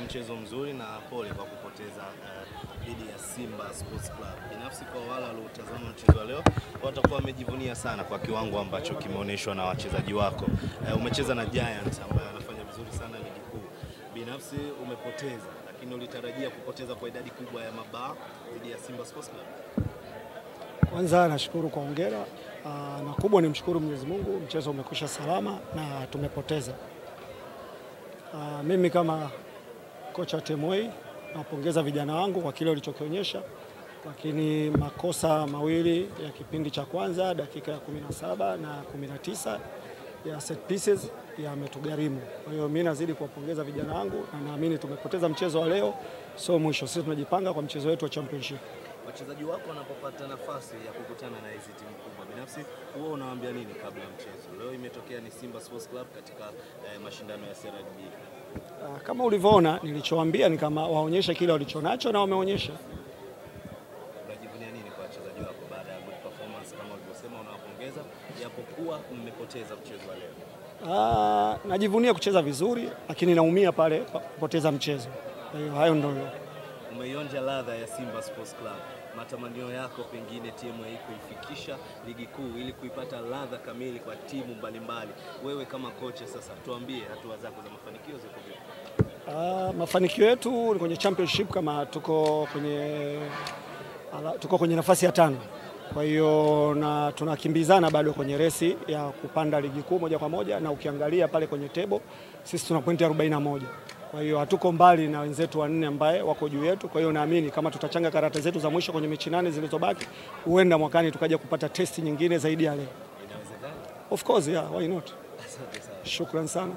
mchezo mzuri na pole kwa kupoteza dhidi ya Simba Sports Club. Binafsi kwa wale waliotazama mchezo wa leo watakuwa wamejivunia sana kwa kiwango ambacho kimeonyeshwa na wachezaji wako. Umecheza na Giants ambaye anafanya vizuri sana ligi kuu. Binafsi umepoteza, lakini ulitarajia kupoteza kwa idadi kubwa ya mabao dhidi ya Simba Sports Club? Kwanza nashukuru kwa hongera na kubwa ni mshukuru Mwenyezi Mungu, mchezo umekwisha salama na tumepoteza. Mimi kama kocha Temoi napongeza vijana wangu kwa kile walichokionyesha, lakini makosa mawili ya kipindi cha kwanza dakika ya 17 na 19 ya set pieces yametugharimu. Kwa hiyo mimi nazidi kuwapongeza vijana wangu na naamini tumepoteza mchezo wa leo, so mwisho sisi tunajipanga kwa mchezo wetu wa championship. Wachezaji wako wanapopata nafasi ya kukutana na hizi timu kubwa, binafsi huwa unawaambia nini kabla ya mchezo? Leo imetokea ni Simba Sports Club katika mashindano ya CRDB. Kama ulivyoona nilichowaambia ni kama waonyeshe kile walichonacho na wameonyesha. Unajivunia nini kwa wachezaji wako baada ya good performance kama ulivyosema unawapongeza japokuwa mmepoteza mchezo wa leo? Najivunia kucheza vizuri lakini naumia pale kupoteza mchezo. Kwa hiyo hayo ndio. Umeionja ladha ya Simba Sports Club. Matamanio yako pengine timu hii kuifikisha ligi kuu ili kuipata ladha kamili kwa timu mbalimbali. Wewe kama kocha sasa tuambie hatua zako za mafanikio ziko vipi? Mafanikio yetu ni kwenye championship, kama tuko kwenye nafasi ya 5. Kwa hiyo na tunakimbizana bado kwenye resi ya kupanda ligi kuu moja kwa moja, na ukiangalia pale kwenye table sisi tuna pointi 41. Kwa hiyo hatuko mbali na wenzetu wanne ambaye wako juu yetu. Kwa hiyo naamini kama tutachanga karata zetu za mwisho kwenye mechi 8 zilizobaki, huenda mwakani tukaja kupata testi nyingine zaidi ya leo. Inawezekana? Of course, yeah, why not? Asante sana. Shukrani sana.